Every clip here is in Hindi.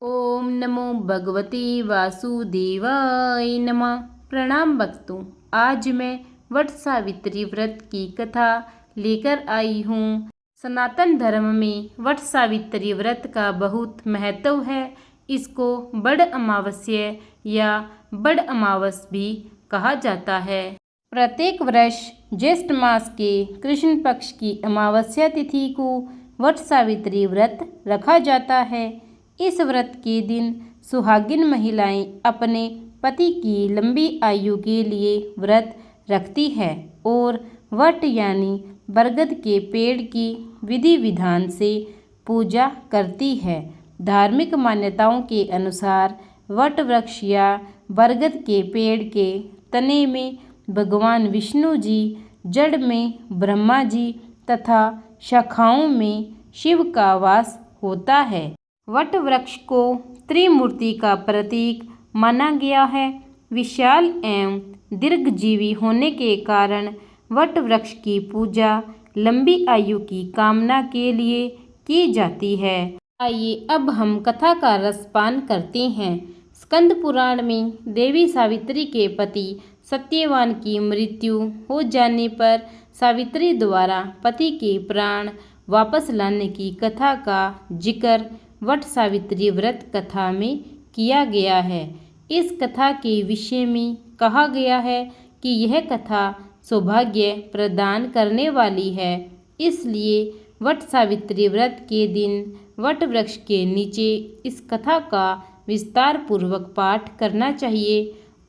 ओम नमो भगवते वासुदेवाय नमः। प्रणाम भक्तों, आज मैं वट सावित्री व्रत की कथा लेकर आई हूँ। सनातन धर्म में वट सावित्री व्रत का बहुत महत्व है। इसको बड़ अमावस्या या बड़ अमावस भी कहा जाता है। प्रत्येक वर्ष ज्येष्ठ मास के कृष्ण पक्ष की अमावस्या तिथि को वट सावित्री व्रत रखा जाता है। इस व्रत के दिन सुहागिन महिलाएं अपने पति की लंबी आयु के लिए व्रत रखती है और वट यानी बरगद के पेड़ की विधि विधान से पूजा करती है। धार्मिक मान्यताओं के अनुसार वट वृक्ष या बरगद के पेड़ के तने में भगवान विष्णु जी, जड़ में ब्रह्मा जी तथा शाखाओं में शिव का वास होता है। वट वृक्ष को त्रिमूर्ति का प्रतीक माना गया है। विशाल एवं दीर्घजीवी होने के कारण वट वृक्ष की पूजा लंबी आयु की कामना के लिए की जाती है। आइए अब हम कथा का रसपान करते हैं। स्कंद पुराण में देवी सावित्री के पति सत्यवान की मृत्यु हो जाने पर सावित्री द्वारा पति के प्राण वापस लाने की कथा का जिक्र वट सावित्री व्रत कथा में किया गया है। इस कथा के विषय में कहा गया है कि यह कथा सौभाग्य प्रदान करने वाली है, इसलिए वट सावित्री व्रत के दिन वट वृक्ष के नीचे इस कथा का विस्तार पूर्वक पाठ करना चाहिए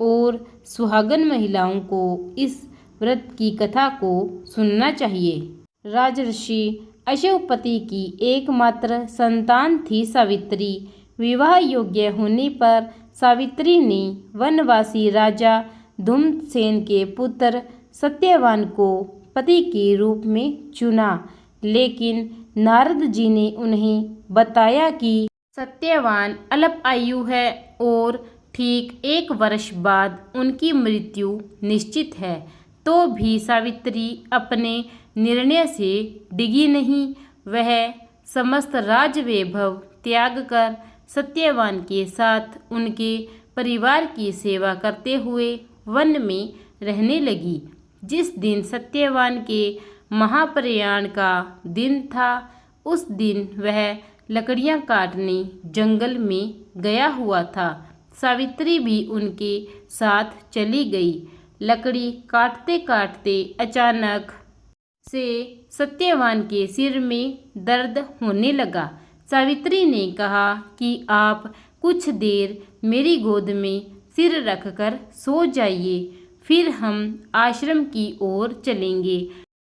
और सुहागन महिलाओं को इस व्रत की कथा को सुनना चाहिए। राजर्षि अश्वपति की एकमात्र संतान थी सावित्री। विवाह योग्य होने पर सावित्री ने वनवासी राजा धूम्रसेन के पुत्र सत्यवान को पति के रूप में चुना, लेकिन नारद जी ने उन्हें बताया कि सत्यवान अल्प आयु है और ठीक 1 वर्ष बाद उनकी मृत्यु निश्चित है। तो भी सावित्री अपने निर्णय से डिगी नहीं। वह समस्त राजवैभव त्याग कर सत्यवान के साथ उनके परिवार की सेवा करते हुए वन में रहने लगी। जिस दिन सत्यवान के महाप्रयाण का दिन था, उस दिन वह लकड़ियां काटने जंगल में गया हुआ था। सावित्री भी उनके साथ चली गई। लकड़ी काटते काटते अचानक से सत्यवान के सिर में दर्द होने लगा। सावित्री ने कहा कि आप कुछ देर मेरी गोद में सिर रखकर सो जाइए, फिर हम आश्रम की ओर चलेंगे।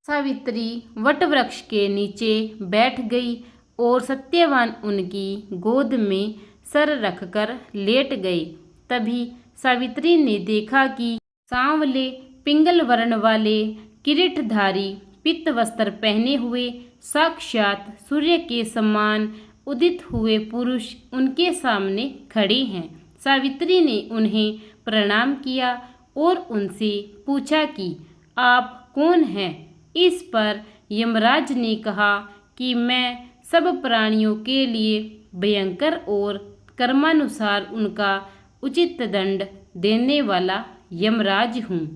सावित्री वटवृक्ष के नीचे बैठ गई और सत्यवान उनकी गोद में सर रखकर लेट गए। तभी सावित्री ने देखा कि सांवले पिंगल वर्ण वाले किरीटधारी पीत वस्त्र पहने हुए साक्षात सूर्य के समान उदित हुए पुरुष उनके सामने खड़े हैं। सावित्री ने उन्हें प्रणाम किया और उनसे पूछा कि आप कौन हैं। इस पर यमराज ने कहा कि मैं सब प्राणियों के लिए भयंकर और कर्मानुसार उनका उचित दंड देने वाला यमराज हूँ।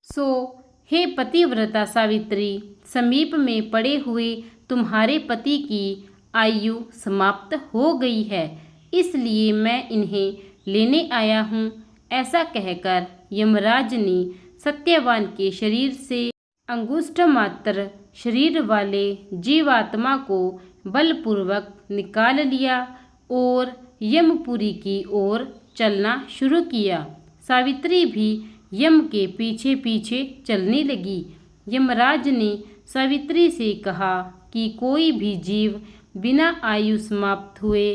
सो हे पतिव्रता सावित्री, समीप में पड़े हुए तुम्हारे पति की आयु समाप्त हो गई है, इसलिए मैं इन्हें लेने आया हूँ। ऐसा कहकर यमराज ने सत्यवान के शरीर से अंगुष्ठ मात्र शरीर वाले जीवात्मा को बलपूर्वक निकाल लिया और यमपुरी की ओर चलना शुरू किया। सावित्री भी यम के पीछे पीछे चलने लगी। यमराज ने सावित्री से कहा कि कोई भी जीव बिना आयु समाप्त हुए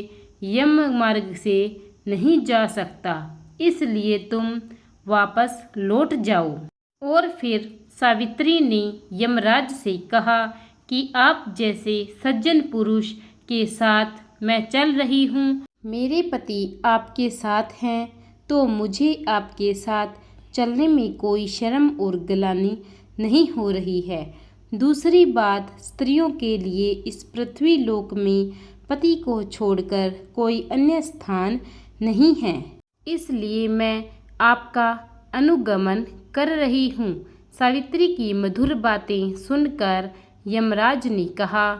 यम मार्ग से नहीं जा सकता, इसलिए तुम वापस लौट जाओ। और फिर सावित्री ने यमराज से कहा कि आप जैसे सज्जन पुरुष के साथ मैं चल रही हूँ। मेरे पति आपके साथ हैं तो मुझे आपके साथ चलने में कोई शर्म और गिलानी नहीं हो रही है। दूसरी बात, स्त्रियों के लिए इस पृथ्वी लोक में पति को छोड़कर कोई अन्य स्थान नहीं है, इसलिए मैं आपका अनुगमन कर रही हूँ। सावित्री की मधुर बातें सुनकर यमराज ने कहा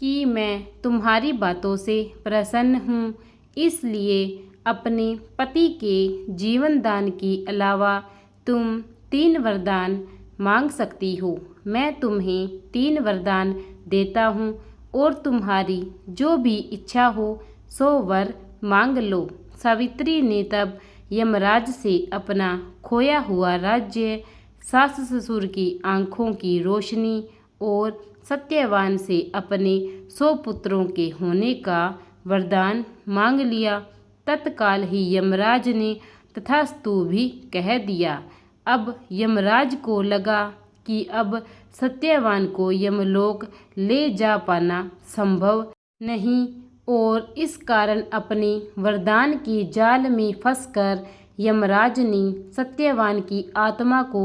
कि मैं तुम्हारी बातों से प्रसन्न हूँ, इसलिए अपने पति के जीवन दान के अलावा तुम 3 वरदान मांग सकती हो। मैं तुम्हें 3 वरदान देता हूँ और तुम्हारी जो भी इच्छा हो सो वर मांग लो। सावित्री ने तब यमराज से अपना खोया हुआ राज्य, सास ससुर की आंखों की रोशनी और सत्यवान से अपने 100 पुत्रों के होने का वरदान मांग लिया। तत्काल ही यमराज ने तथास्तु भी कह दिया। अब यमराज को लगा कि अब सत्यवान को यमलोक ले जा पाना संभव नहीं और इस कारण अपने वरदान के जाल में फंसकर यमराज ने सत्यवान की आत्मा को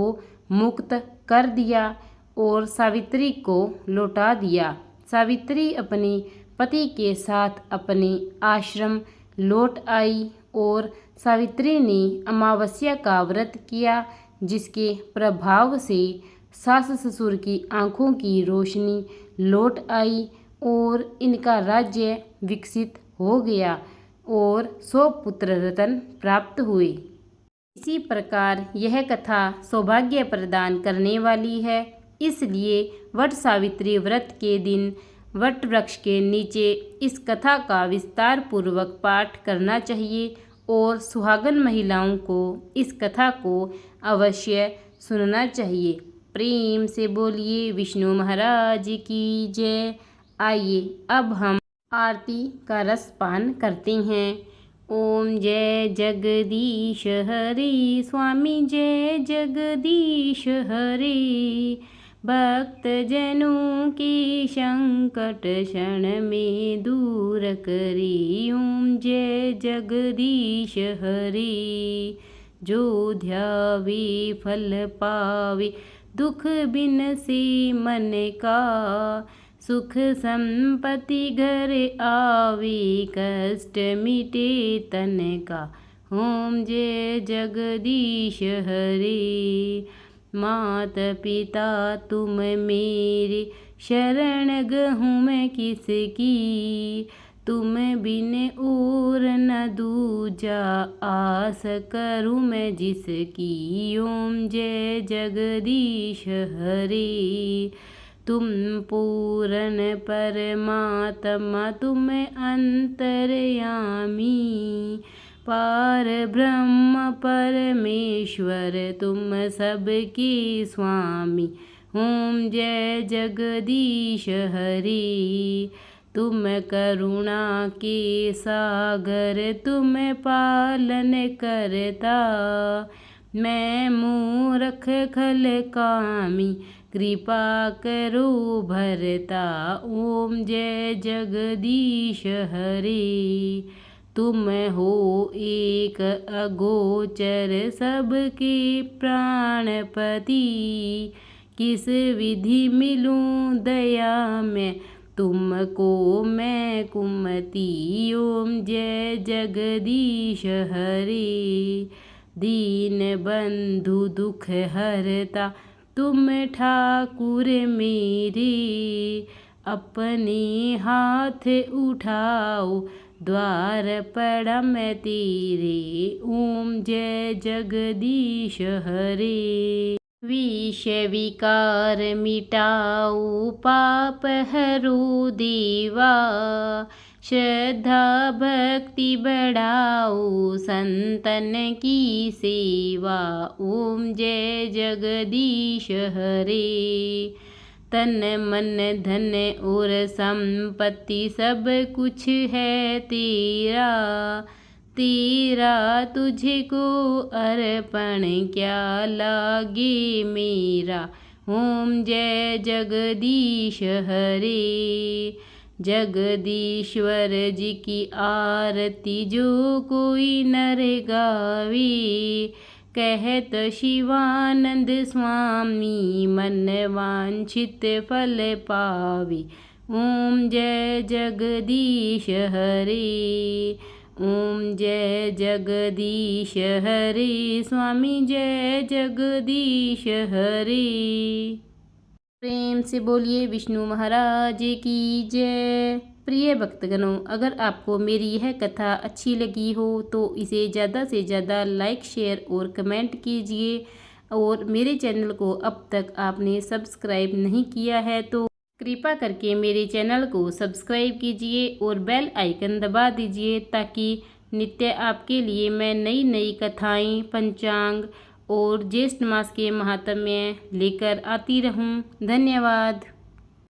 मुक्त कर दिया और सावित्री को लौटा दिया। सावित्री अपने पति के साथ अपने आश्रम लौट आई और सावित्री ने अमावस्या का व्रत किया, जिसके प्रभाव से सास ससुर की आंखों की रोशनी लौट आई और इनका राज्य विकसित हो गया और 100 पुत्र रत्न प्राप्त हुए। इसी प्रकार यह कथा सौभाग्य प्रदान करने वाली है, इसलिए वट सावित्री व्रत के दिन वट वृक्ष के नीचे इस कथा का विस्तार पूर्वक पाठ करना चाहिए और सुहागन महिलाओं को इस कथा को अवश्य सुनना चाहिए। प्रेम से बोलिए विष्णु महाराज की जय। आइए अब हम आरती का रसपान करते हैं। ओम जय जगदीश हरे स्वामी, जय जगदीश हरे। भक्त जनों के संकट क्षण में दूर करी। ओम जय जगदीश हरे। जो ध्यावे फल पावे, दुख बिन से मन का। सुख संपत्ति घर आवे, कष्ट मिटे तन का। ओम जय जगदीश हरे। मात पिता तुम मेरे, शरण गहूँ मैं किसकी। तुम बिन और न दूजा, आस करूँ मैं जिसकी। ओम जय जगदीश हरे। तुम पूर्ण परमात्मा, तुम अंतर्यामी। पार ब्रह्म परमेश्वर, तुम सबके स्वामी। ओम जय जगदीश हरे। तुम करुणा के सागर, तुम पालन करता। मैं मूर्ख खल कामी, कृपा करो भरता। ओम जय जगदीश हरे। तुम हो एक अगोचर, सबके प्राणपति। किस विधि मिलूं दया में, तुमको मैं कुमति। ओम जय जगदीश हरे। दीन बंधु दुख हरता, तुम ठाकुर मेरे। अपने हाथ उठाओ, द्वार पड़ा मैं तेरे। ओम जय जगदीश हरे। विष विकार मिटाओ, पाप हरो देवा। श्रद्धा भक्ति बढ़ाओ, संतन की सेवा। ओम जय जगदीश हरे। तन मन धन और संपत्ति सब कुछ है तेरा। तेरा तुझको अर्पण क्या लागे मेरा। ओम जय जगदीश हरे। जगदीश्वर जी की आरती जो कोई नर गावे। कहत शिवानंद स्वामी, मन वांछित फल पावे। ओम जय जगदीश हरे। ओम जय जगदीश हरे। स्वामी जय जगदीश हरे। प्रेम से बोलिए विष्णु महाराज की जय। प्रिय भक्तगणों, अगर आपको मेरी यह कथा अच्छी लगी हो तो इसे ज़्यादा से ज़्यादा लाइक, शेयर और कमेंट कीजिए। और मेरे चैनल को अब तक आपने सब्सक्राइब नहीं किया है तो कृपा करके मेरे चैनल को सब्सक्राइब कीजिए और बेल आइकन दबा दीजिए, ताकि नित्य आपके लिए मैं नई नई कथाएं, पंचांग और ज्येष्ठ मास के महात्म्य लेकर आती रहूं। धन्यवाद।